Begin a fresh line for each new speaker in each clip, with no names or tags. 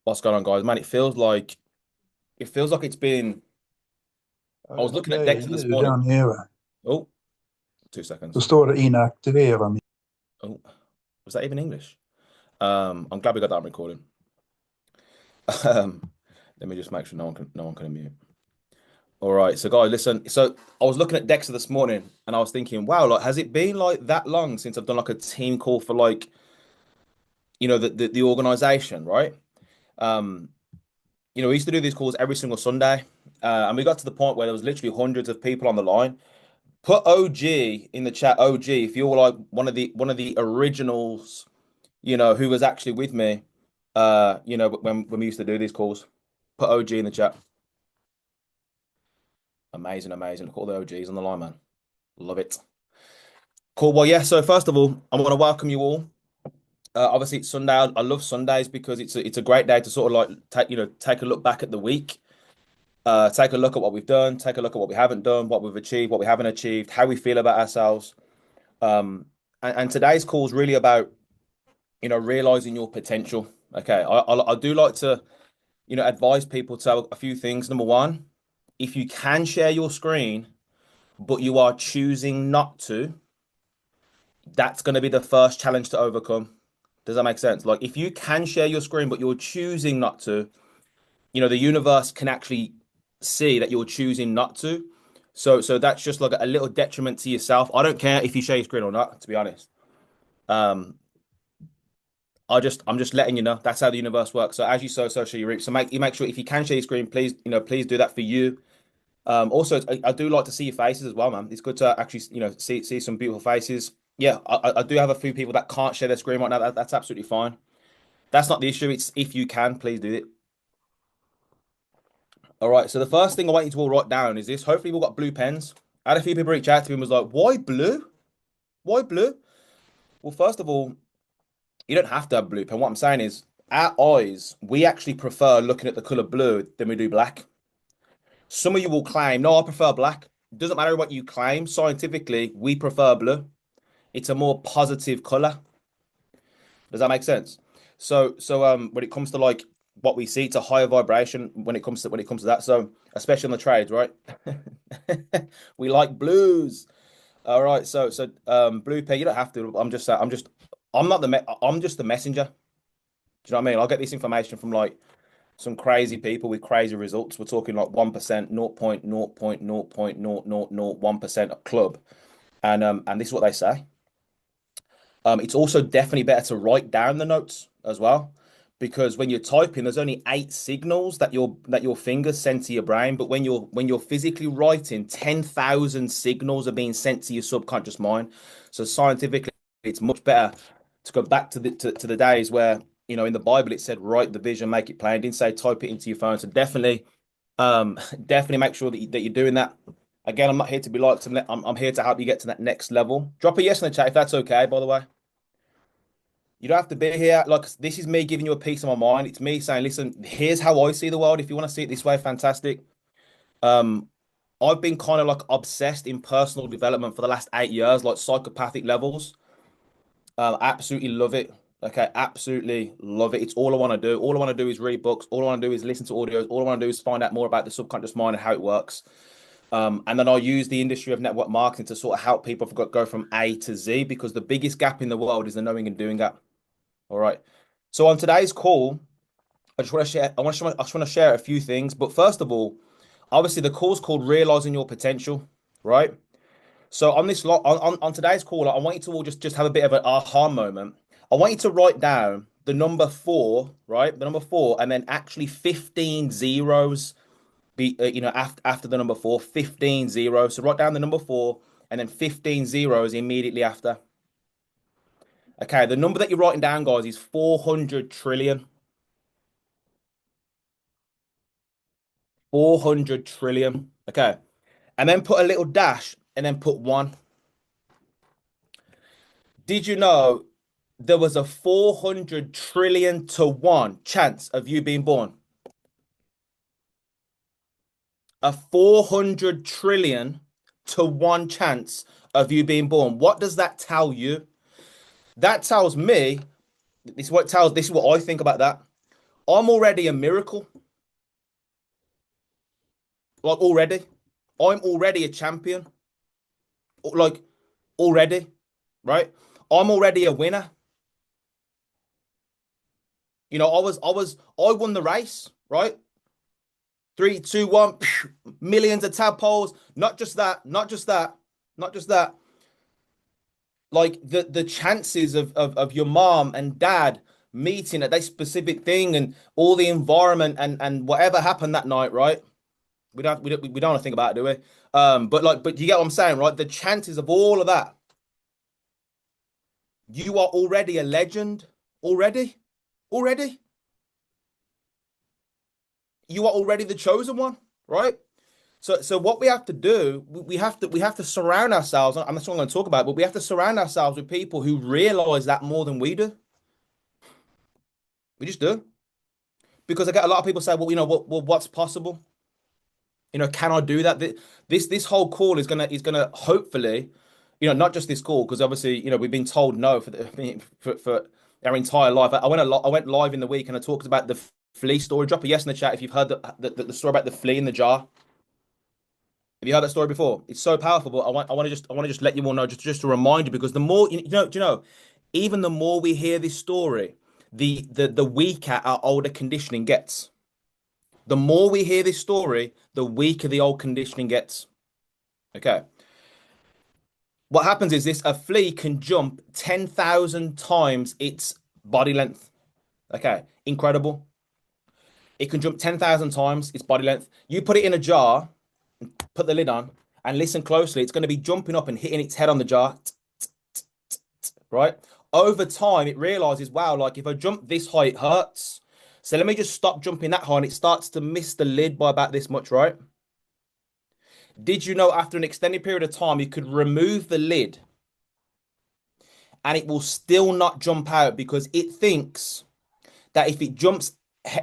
What's going on, guys? Man, it feels like it's been. I was looking
Det
at
är
Dexter this
ljud
morning.
där nere.
Oh,
Då
2 seconds.
står det inaktivera.
Oh, was that even English? I'm glad we got that on recording. Um, Let me just make sure no one can unmute. All right, so guys, listen. So I was looking at Dexter this morning, and I was thinking, wow, like has it been like that long since I've done like a team call for like the organization, right? Um, we used to do these calls every single Sunday, and we got to the point where there was literally hundreds of people on the line. Put OG in the chat, OG, if you're like one of the originals, who was actually with me, when we used to do these calls. Put OG in the chat. Amazing, amazing. Look at all the OGs on the line, man. Love it. Cool. Well, yeah. So first of all, I want to welcome you all. Obviously, it's Sunday. I love Sundays because it's a great day to sort of like take a look back at the week. Take a look at what we've done. Take a look at what we haven't done, what we've achieved, what we haven't achieved, how we feel about ourselves. And today's call is really about realizing your potential. Okay, I do like to advise people to have a few things. Number one, if you can share your screen, but you are choosing not to, that's going to be the first challenge to overcome. Does that make sense? Like if you can share your screen, but you're choosing not to, the universe can actually see that you're choosing not to. So that's just like a little detriment to yourself. I don't care if you share your screen or not, to be honest. Um, I'm just letting you know that's how the universe works. So as you sow, so shall you reap. So make sure if you can share your screen, please, please do that for you. Also, I do like to see your faces as well, man. It's good to actually, see some beautiful faces. Yeah, I do have a few people that can't share their screen right now. That's absolutely fine. That's not the issue. It's if you can, please do it. All right. So the first thing I want you to all write down is this. Hopefully, we've got blue pens. I had a few people reach out to me and was like, "Why blue? Why blue?" Well, first of all, you don't have to have blue pen. What I'm saying is, our eyes, we actually prefer looking at the color blue than we do black. Some of you will claim, no, I prefer black. It doesn't matter what you claim. Scientifically, we prefer blue. It's a more positive color. Does that make sense? So when it comes to like what we see, it's a higher vibration when it comes to that. So especially on the trades, right? We like blues. All right. So blue pen, you don't have to. I'm just the messenger. Do you know what I mean? I'll get this information from like some crazy people with crazy results. We're talking like 1%, 0.0.0.00001% club. And this is what they say. It's also definitely better to write down the notes as well, because when you're typing, there's only 8 signals that your fingers send to your brain, but when you're physically writing, 10,000 signals are being sent to your subconscious mind. So scientifically, it's much better to go back to the days where in the Bible it said write the vision, make it plain. It didn't say type it into your phone. So definitely, definitely make sure that you're doing that. Again, I'm not here to be liked. I'm here to help you get to that next level. Drop a yes in the chat if that's okay, by the way. You don't have to be here. Like, this is me giving you a piece of my mind. It's me saying, listen, here's how I see the world. If you want to see it this way, fantastic. Um, I've been kind of like obsessed in personal development for the last 8 years, like psychopathic levels. Absolutely love it. Okay, absolutely love it. It's all I want to do. All I want to do is read books. All I want to do is listen to audios. All I want to do is find out more about the subconscious mind and how it works. And then I'll use the industry of network marketing to sort of help people go from A to Z, because the biggest gap in the world is the knowing and doing gap. All right. So on today's call, I just want to share a few things. But first of all, obviously the call's called Realizing Your Potential, right? So on this lot on today's call, I want you to all just have a bit of an aha moment. I want you to write down the number four, right? The number four, and then actually 15 zeros after the number four, 15 zeros. So write down the number four and then 15 zeros immediately after. Okay, the number that you're writing down, guys, is 400 trillion. 400 trillion. Okay. And then put a little dash and then put one. Did you know there was a 400 trillion to one chance of you being born? A 400 trillion to one chance of you being born. What does that tell you? That tells me, this is what I think about that. I'm already a miracle. Like already. I'm already a champion. Like already, right? I'm already a winner. I won the race, right? Three, two, one, millions of tadpoles. Not just that, not just that, not just that. Like the chances of your mom and dad meeting at that specific thing and all the environment and whatever happened that night, right? We don't want to think about it, do we? But you get what I'm saying, right? The chances of all of that, you are already a legend. Already, already, you are already the chosen one, right? So what we have to do, we have to surround ourselves. I'm not sure I'm going to talk about, it, but we have to surround ourselves with people who realize that more than we do. We just do. Because I get a lot of people say, well, what's possible? Can I do that? This whole call is gonna hopefully, not just this call, because obviously, we've been told no for for our entire life. I went live in the week and I talked about the flea story. Drop a yes in the chat if you've heard the story about the flea in the jar. Have you heard that story before? It's so powerful, but I want to just let you all know, just to remind you, because the more do you know, even the more we hear this story, the weaker our older conditioning gets. The more we hear this story, the weaker the old conditioning gets. Okay. What happens is this: a flea can jump 10,000 times its body length. Okay. Incredible. It can jump 10,000 times its body length. You put it in a jar, put the lid on, and listen closely. It's going to be jumping up and hitting its head on the jar, right? Over time, it realizes, wow, like if I jump this high, it hurts. So let me just stop jumping that high, and it starts to miss the lid by about this much, right? Did you know after an extended period of time, you could remove the lid and it will still not jump out because it thinks that if it jumps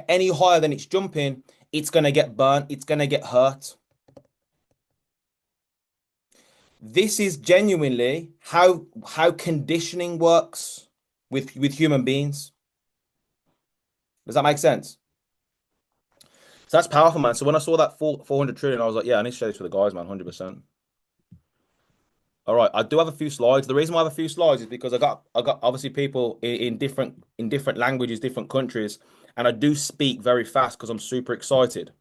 any higher than it's jumping, it's going to get burnt, it's going to get hurt. This is genuinely how conditioning works with human beings. Does that make sense? So that's powerful, man. So when I saw that 400 trillion, I was like, yeah, I need to share this with the guys, man, 100%. All right, I do have a few slides. The reason why I have a few slides is because I got obviously people in different languages, different countries, and I do speak very fast because I'm super excited,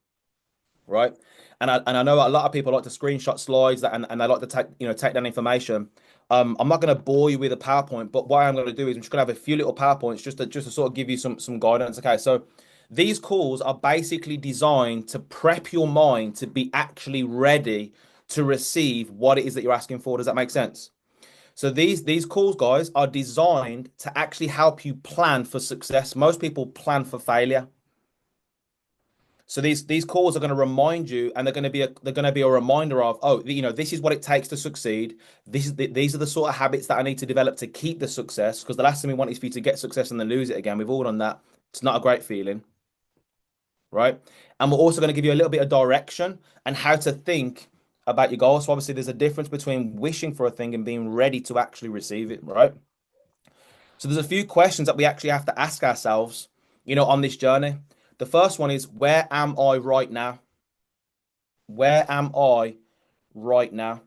right? And I know a lot of people like to screenshot slides and they like to take down information. I'm not going to bore you with a PowerPoint, but what I'm going to do is I'm just going to have a few little PowerPoints just to sort of give you some guidance. Okay, so these calls are basically designed to prep your mind to be actually ready to receive what it is that you're asking for. Does that make sense? So these calls, guys, are designed to actually help you plan for success. Most people plan for failure. So these calls are going to remind you, and they're going to be a reminder of, oh, this is what it takes to succeed. These are the sort of habits that I need to develop to keep the success. Because the last thing we want is for you to get success and then lose it again. We've all done that. It's not a great feeling, right? And we're also going to give you a little bit of direction and how to think about your goals. So obviously, there's a difference between wishing for a thing and being ready to actually receive it, right? So there's a few questions that we actually have to ask ourselves, on this journey. The first one is, where am I right now? Where am I right now?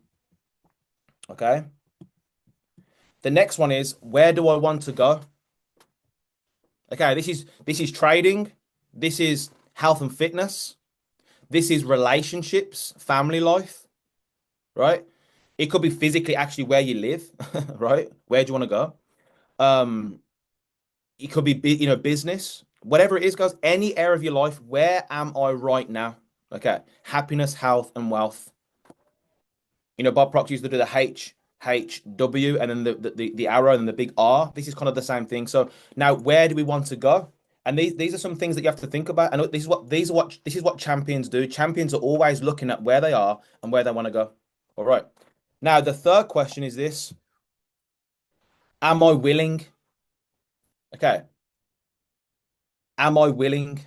Okay. The next one is, where do I want to go? Okay, this is trading. This is health and fitness. This is relationships, family life, right? It could be physically actually where you live, right? Where do you want to go? Um, it could be business, whatever it is, guys. Any area of your life, where am I right now? Okay, happiness, health, and wealth. Bob Proctor used to do the HW and then the arrow and then the big R. This is kind of the same thing. So now, where do we want to go? And these are some things that you have to think about. And this is what champions do. Champions are always looking at where they are and where they want to go. All right. Now, the third question is this: am I willing? Okay. Am I willing?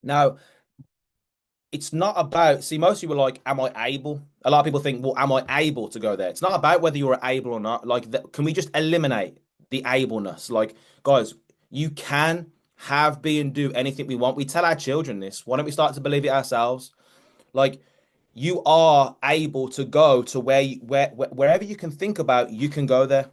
Now, it's not about, see, most people are like, am I able? A lot of people think, well, am I able to go there? It's not about whether you're able or not. Like, can we just eliminate? the ableness. Like, guys, you can have, be, and do anything we want. We tell our children this. Why don't we start to believe it ourselves? Like, you are able to go to wherever you can think about, you can go there.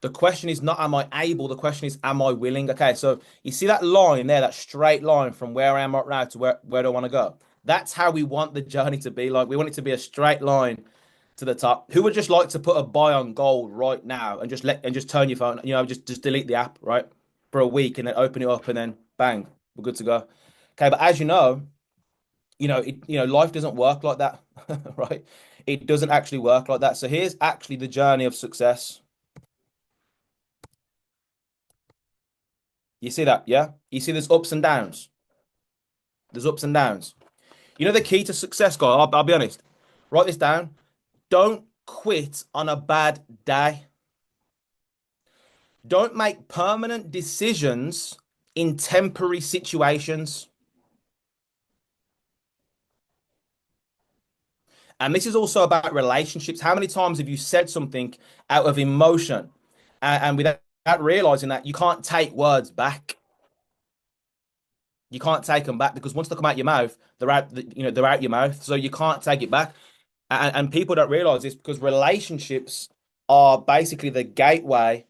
The question is not am I able, the question is am I willing? Okay, so you see that line there, that straight line from where I am right now to where do I want to go? That's how we want the journey to be. Like we want it to be a straight line to the top. Who would just like to put a buy on gold right now and just turn your phone, just delete the app, right? For a week and then open it up and then bang, we're good to go. Okay, but as life doesn't work like that, right? It doesn't actually work like that. So here's actually the journey of success. You see that, yeah? You see there's ups and downs. There's ups and downs. You know the key to success, guy? I'll be honest. Write this down. Don't quit on a bad day. Don't make permanent decisions in temporary situations. And this is also about relationships. How many times have you said something out of emotion and without realizing that you can't take words back? You can't take them back because once they come out your mouth, they're out your mouth. So you can't take it back. And people don't realize this because relationships are basically the gateway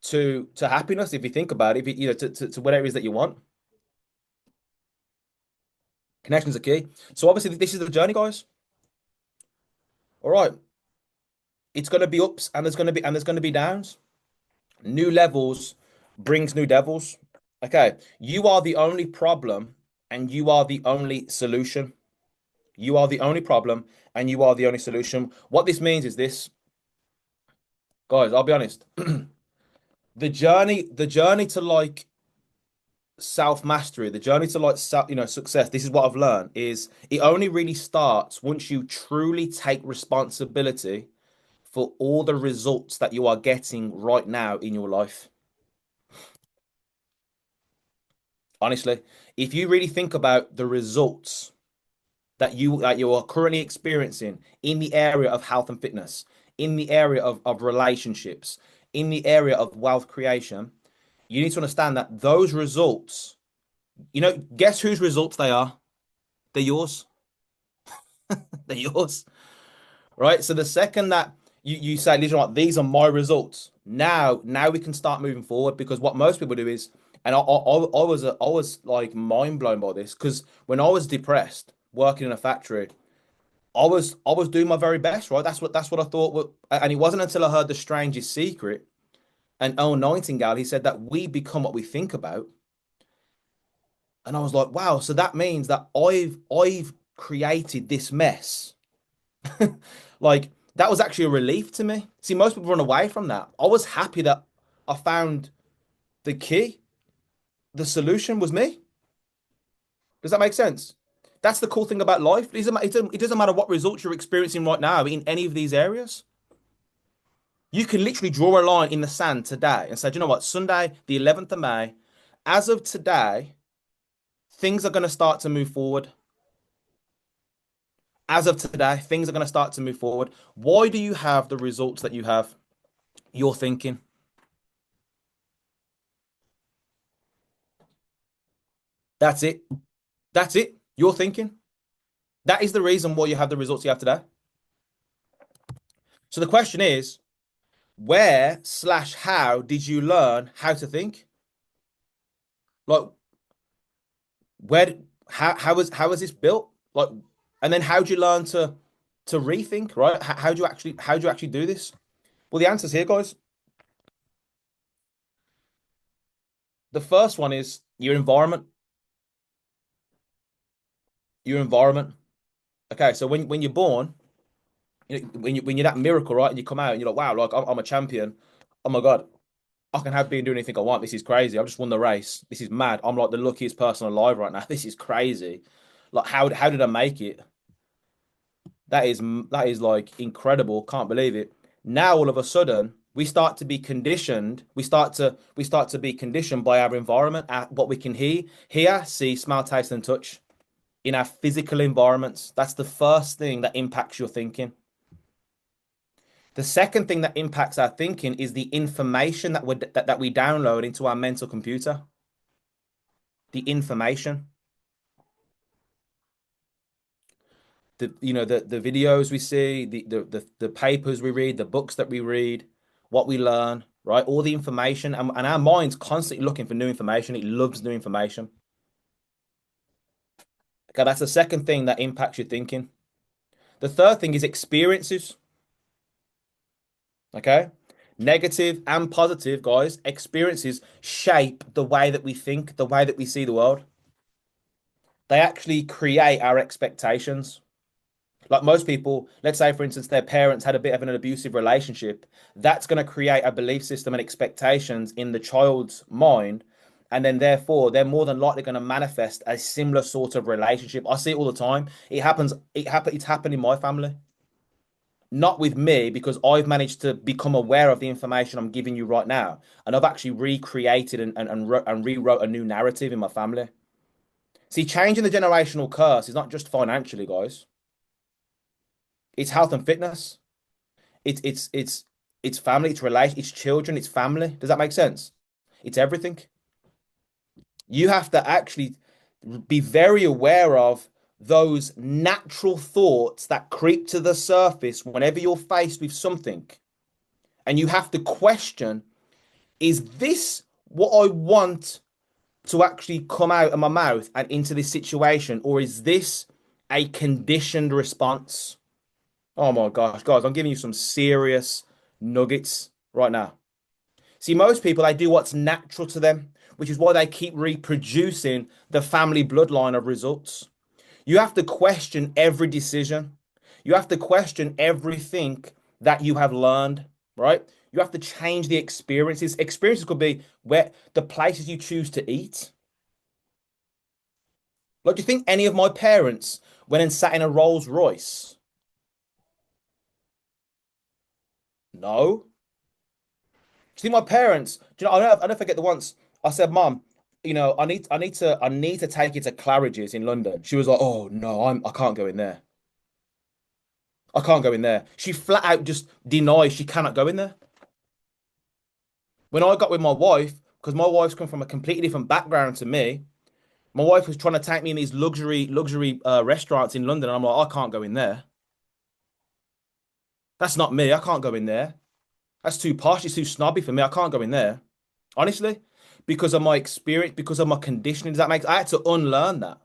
to happiness. If you think about it, if to whatever it is that you want, connections are key. So obviously, this is the journey, guys. All right, it's going to be ups and there's going to be downs. New levels brings new devils. Okay, you are the only problem and you are the only solution. You are the only problem and you are the only solution. What this means is this, guys, I'll be honest. The journey to like self-mastery, the journey to like success, this is what I've learned is it only really starts once you truly take responsibility for all the results that you are getting right now in your life. Honestly, if you really think about the results that you are currently experiencing in the area of health and fitness, in the area of relationships, in the area of wealth creation, you need to understand that those results, guess whose results they are? They're yours. They're yours. Right? So the second that you say, listen, like, these are my results. Now we can start moving forward because what most people do is, and I was like mind blown by this because when I was depressed working in a factory, I was doing my very best, right? That's what I thought. And it wasn't until I heard the strangest secret and Earl Nightingale, he said that we become what we think about. And I was like, wow, so that means that I've created this mess. Like that was actually a relief to me. See, most people run away from that. I was happy that I found the key. The solution was me. Does that make sense? That's the cool thing about life. It doesn't matter what results you're experiencing right now in any of these areas. You can literally draw a line in the sand today and say, "Do you know what? Sunday, the 11th of May, as of today, things are going to start to move forward. As of today, things are going to start to move forward. Why do you have the results that you have? You're thinking. That's it. That's it. You're thinking. That is the reason why you have the results you have today. So the question is, where slash how did you learn how to think? Like, how was this built? Like, and then how do you learn to rethink, right? How do you actually do this? Well, the answer's here, guys. The first one is your environment. Your environment. Okay, so when you're born, when you're that miracle, right, and you come out and you're like, wow, like I'm a champion. Oh my God, I can have been doing anything I want. This is crazy. I've just won the race. This is mad. I'm like the luckiest person alive right now. This is crazy. Like how did I make it? That is like incredible. Can't believe it. Now all of a sudden we start to be conditioned. We start to be conditioned by our environment, at what we can hear, see, smell, taste, and touch in our physical environments. That's the first thing that impacts your thinking. The second thing that impacts our thinking is the information that we download into our mental computer. The information, the videos we see, the papers we read, the books that we read, what we learn, right? All the information, and our mind's constantly looking for new information. It loves new information. Okay, that's the second thing that impacts your thinking. The third thing is experiences. Okay. Negative and positive, guys, experiences shape the way that we think, the way that we see the world. They actually create our expectations. Like most people, let's say, for instance, their parents had a bit of an abusive relationship. That's going to create a belief system and expectations in the child's mind. And then, therefore, they're more than likely going to manifest a similar sort of relationship. I see it all the time. It's happened in my family. Not with me, because I've managed to become aware of the information I'm giving you right now. And I've actually recreated and rewrote a new narrative in my family. See, changing the generational curse is not just financially, guys. It's health and fitness. It's family, it's relation, it's children, it's family. Does that make sense? It's everything. You have to actually be very aware of those natural thoughts that creep to the surface whenever you're faced with something. And you have to question, is this what I want to actually come out of my mouth and into this situation? Or is this a conditioned response? Oh my gosh, guys, I'm giving you some serious nuggets right now. See, most people, they do what's natural to them, which is why they keep reproducing the family bloodline of results. You have to question every decision. You have to question everything that you have learned, right? You have to change the experiences. Experiences could be where the places you choose to eat. Like, do you think any of my parents went and sat in a Rolls Royce? No. See, my parents, do you know, I never forget the once I said, Mom, I need to take you to Claridge's in London. She was like, Oh no, I can't go in there. I can't go in there. She flat out just denies she cannot go in there. When I got with my wife, because my wife's come from a completely different background to me, my wife was trying to take me in these luxury restaurants in London, and I'm like, I can't go in there. That's not me. I can't go in there. That's too posh. It's too snobby for me. I can't go in there. Honestly, because of my experience, because of my conditioning. Does that make? I had to unlearn that.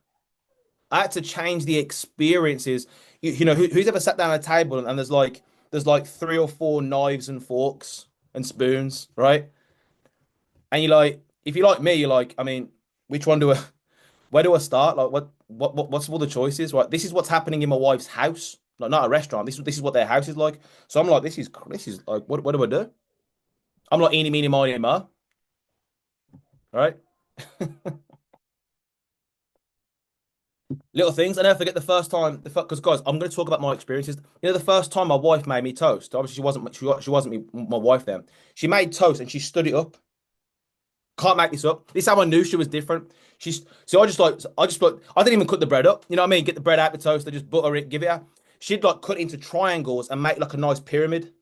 I had to change the experiences. Who's ever sat down at a table and there's like three or four knives and forks and spoons, right? And you're like, if you're like me, you're like, I mean, which one do I, where do I start? Like, what's all the choices, right? This is what's happening in my wife's house, like not a restaurant. This is what their house is like. So I'm like, this is like, what do I do? I'm like, eeny, meeny, miny, mo, right? Little things. I never forget the first time, because guys, I'm going to talk about my experiences. The first time my wife made me toast. Obviously, she wasn't my wife then. She made toast and she stood it up. Can't make this up. This is how I knew she was different. She's so I didn't even cut the bread up. You know what I mean? Get the bread out the toaster, just butter it, give it her. She'd like cut it into triangles and make like a nice pyramid.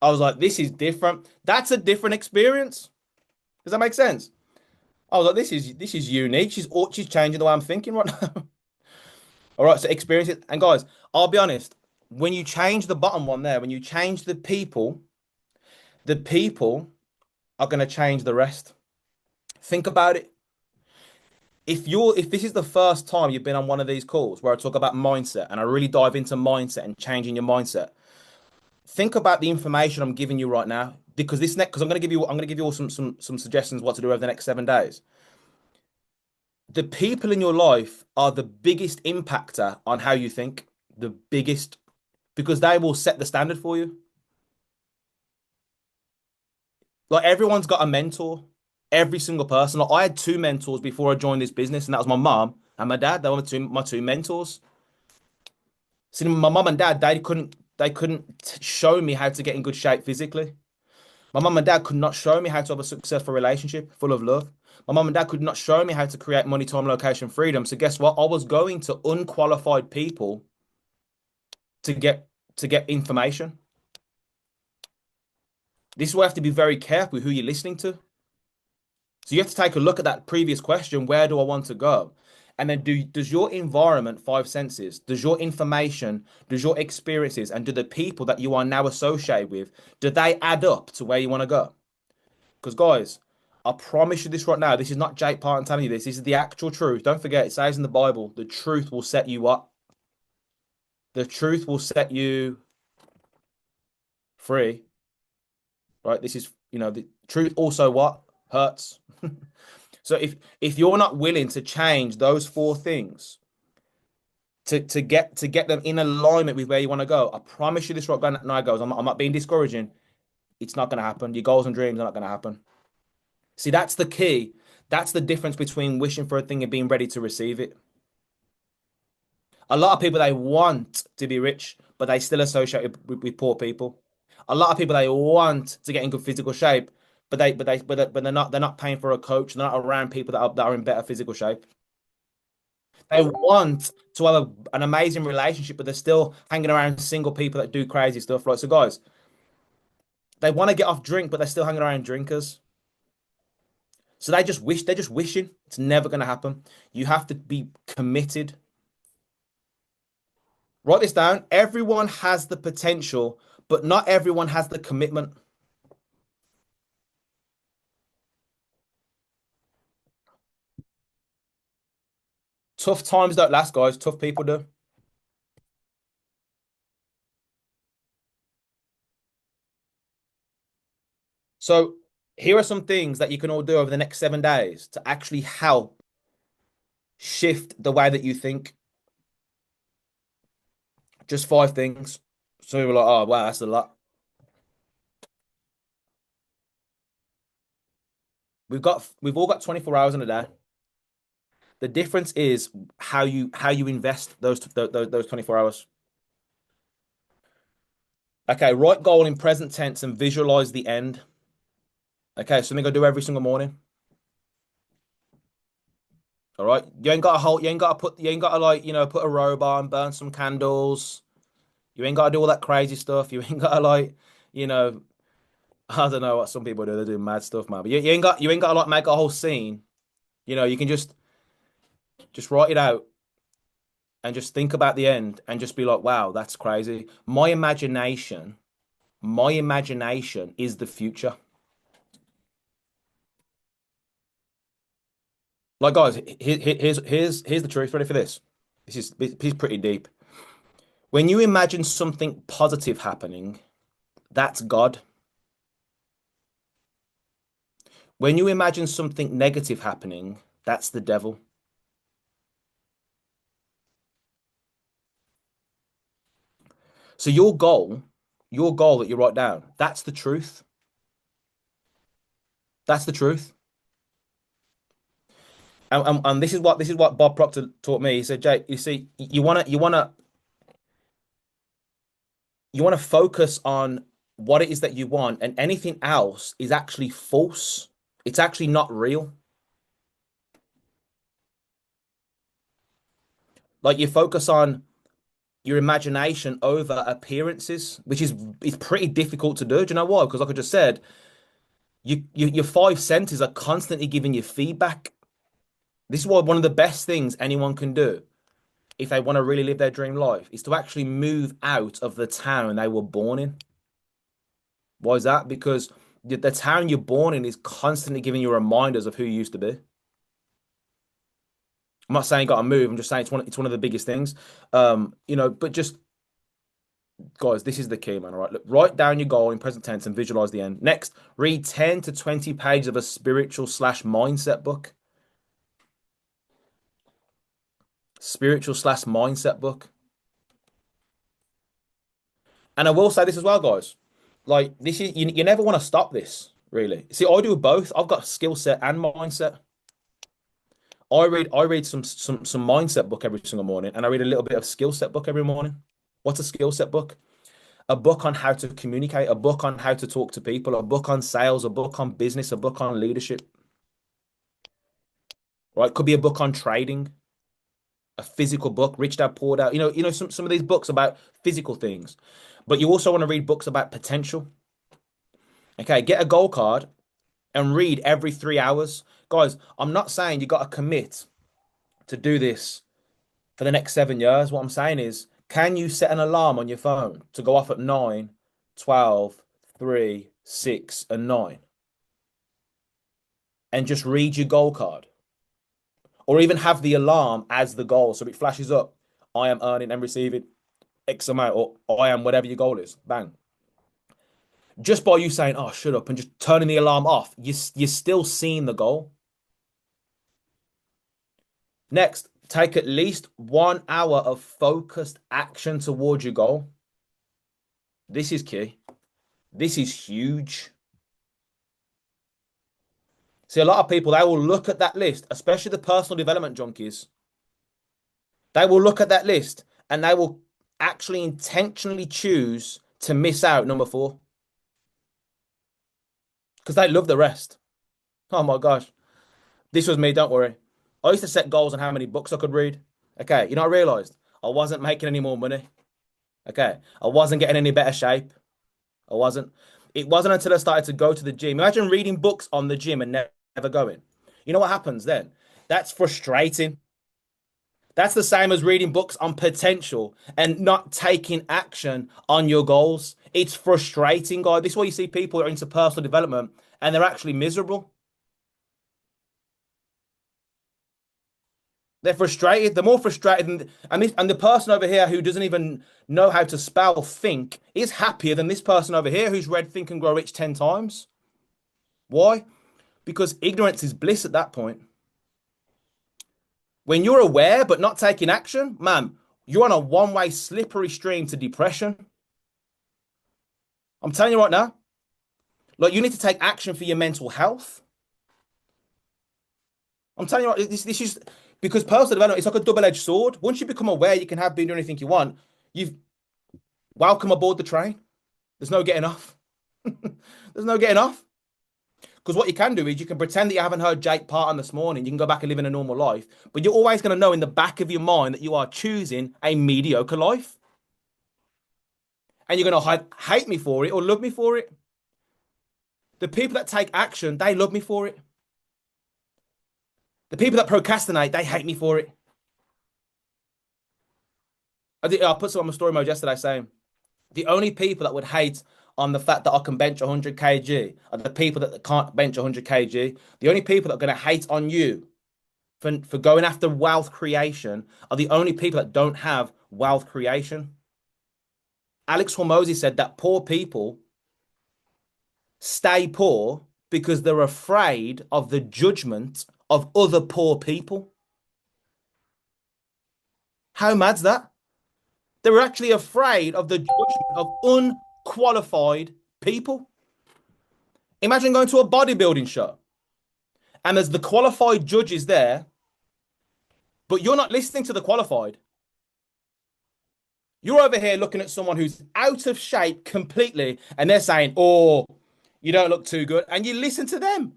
I was like, this is different. That's a different experience. Does that make sense? I was like, this is unique. She's changing the way I'm thinking right now. All right, so experience it. And guys, I'll be honest, when you change the bottom one there, when you change the people are going to change the rest. Think about it. If this is the first time you've been on one of these calls where I talk about mindset and I really dive into mindset and changing your mindset, think about the information I'm giving you right now because I'm going to give you all some suggestions what to do over the next 7 days. The people in your life are the biggest impactor on how you think, the biggest, because they will set the standard for you. Like everyone's got a mentor, every single person. Like I had two mentors before I joined this business, and that was my mom and my dad. They were my two mentors. See, my mom and dad, they couldn't show me how to get in good shape physically. My mom and dad could not show me how to have a successful relationship full of love. My mom and dad could not show me how to create money, time, location, freedom. So guess what? I was going to unqualified people to get to get information. This is why you have to be very careful who you're listening to. So you have to take a look at that previous question, where do I want to go? And then does your environment, five senses, does your information, does your experiences, and do the people that you are now associated with, do they add up to where you want to go? Because guys, I promise you this right now. This is not Jake Parton telling you this. This is the actual truth. Don't forget, it says in the Bible, the truth will set you up. The truth will set you free. Right? This is, the truth also what? Hurts. So if you're not willing to change those four things to get them in alignment with where you want to go, I promise you this right now, goes. I'm not being discouraging. It's not going to happen. Your goals and dreams are not going to happen. See, that's the key. That's the difference between wishing for a thing and being ready to receive it. A lot of people they want to be rich, but they still associate with poor people. A lot of people they want to get in good physical shape, but they're not paying for a coach. They're not around people that are in better physical shape. They want to have an amazing relationship, but they're still hanging around single people that do crazy stuff. Right. So guys, they want to get off drink, but they're still hanging around drinkers. So they're just wishing. It's never going to happen. You have to be committed. Write this down. Everyone has the potential, but not everyone has the commitment. Tough times don't last, guys. Tough people do. So here are some things that you can all do over the next 7 days to actually help shift the way that you think. Just five things. So we were like, oh wow, that's a lot. We've all got 24 hours in a day. The difference is how you invest those 24 hours. Okay, write goal in present tense and visualize the end. Okay, something I do every single morning. All right. You ain't gotta like, put a robe on, burn some candles. You ain't gotta do all that crazy stuff. You ain't gotta like, you know, I don't know what some people do. They do mad stuff, man. But you ain't gotta like make a whole scene. You can just write it out and just think about the end and just be like, wow, that's crazy. My imagination is the future. Like, guys, here's the truth. Ready for this? This is pretty deep. When you imagine something positive happening, that's God. When you imagine something negative happening, that's the devil. So your goal that you write down, that's the truth. That's the truth. And this is what Bob Proctor taught me. He said, Jake, you see, you wanna focus on what it is that you want, and anything else is actually false. It's actually not real. Like you focus on your imagination over appearances, which is pretty difficult to do. Do you know why? Because like I just said, your five senses are constantly giving you feedback. This is why one of the best things anyone can do if they want to really live their dream life is to actually move out of the town they were born in. Why is that? Because the town you're born in is constantly giving you reminders of who you used to be. I'm not saying you got to move. I'm just saying it's one of the biggest things. But just guys, this is the key, man. All right, look, write down your goal in present tense and visualize the end. Next, read 10 to 20 pages of a spiritual slash mindset book. Spiritual slash mindset book. And I will say this as well, guys. Like this is you never want to stop this, really. See, I do both. I've got skill set and mindset. I read some mindset book every single morning, and I read a little bit of skill set book every morning. What's a skill set book? A book on how to communicate, a book on how to talk to people, a book on sales, a book on business, a book on leadership, right? Could be a book on trading. a physical book, Rich Dad Poor Dad. Some of these books about physical things, but you also want to read books about potential. Okay, get a goal card and read every 3 hours. Guys, I'm not saying you got to commit to do this for the next 7 years. What I'm saying is, can you set an alarm on your phone to go off at 9, 12, 3, 6, and 9 and just read your goal card? Or even have the alarm as the goal so it flashes up. I am earning and receiving X amount, or I am whatever your goal is. Bang. Just by you saying, oh, shut up, and just turning the alarm off, you're still seeing the goal. Next, take at least 1 hour of focused action towards your goal. This is key. This is huge. See, a lot of people, they will look at that list, especially the personal development junkies. They will look at that list and they will actually intentionally choose to miss out number 4 because they love the rest. Oh my gosh. This was me, don't worry. I used to set goals on how many books I could read. Okay, I realized I wasn't making any more money. Okay, I wasn't getting any better shape. I wasn't. It wasn't until I started to go to the gym. Imagine reading books on the gym and never going. You know what happens then? That's frustrating. That's the same as reading books on potential and not taking action on your goals. It's frustrating, guys. This is why you see people who are into personal development and they're actually miserable. They're frustrated. They're more frustrated and the person over here who doesn't even know how to spell think is happier than this person over here who's read Think and Grow Rich 10 times. Why? Because ignorance is bliss at that point. When you're aware but not taking action, man, you're on a one-way slippery stream to depression. I'm telling you right now, like you need to take action for your mental health. I'm telling you right, this is because personal development is like a double-edged sword. Once you become aware you can have been doing anything you want, you've welcome aboard the train. There's no getting off. There's no getting off. Because what you can do is you can pretend that you haven't heard Jake Parton this morning. You can go back and live in a normal life, but you're always going to know in the back of your mind that you are choosing a mediocre life. And you're going to hate me for it or love me for it. The people that take action, they love me for it. The people that procrastinate, they hate me for it. I put some on my story mode yesterday saying the only people that would hate on the fact that I can bench 100 kg are the people that can't bench 100 kg. The only people that are going to hate on you for going after wealth creation are the only people that don't have wealth creation. Alex Hormozy said that poor people stay poor because they're afraid of the judgment of other poor people. How mad's that? They were actually afraid of the judgment of unqualified people. Imagine going to a bodybuilding show and there's the qualified judges there, but you're not listening to the qualified. You're over here looking at someone who's out of shape completely and they're saying, oh, you don't look too good. And you listen to them.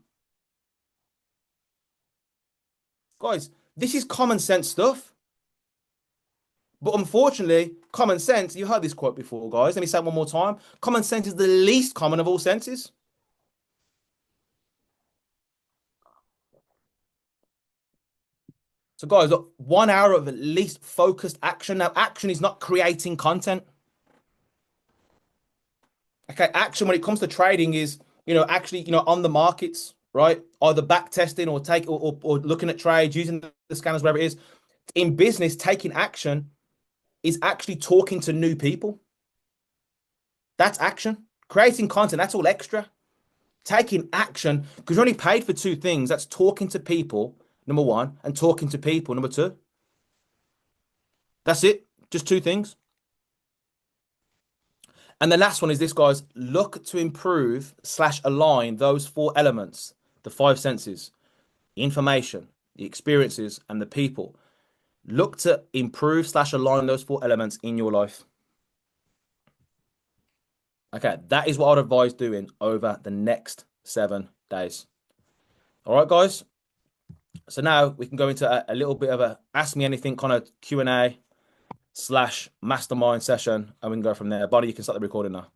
Guys, this is common sense stuff. But unfortunately, common sense, you heard this quote before, guys. Let me say it one more time. Common sense is the least common of all senses. So, guys, look, 1 hour of at least focused action. Now, action is not creating content. Okay, action when it comes to trading is, actually, on the markets, right? Either back testing or or looking at trades, using the scanners, wherever it is. In business, taking action is actually talking to new people. That's action. Creating content, that's all extra. Taking action, because you're only paid for two things. That's talking to people, number one, and talking to people, number two. That's it. Just two things. And the last one is this, guys. Look to improve / align those 4 elements, the 5 senses, the information, the experiences, and the people. Look to improve / align those 4 elements in your life. Okay, that is what I'd advise doing over the next 7 days. All right, guys. So now we can go into a little bit of a ask me anything kind of Q&A slash mastermind session, and we can go from there. Bonnie, you can start the recording now.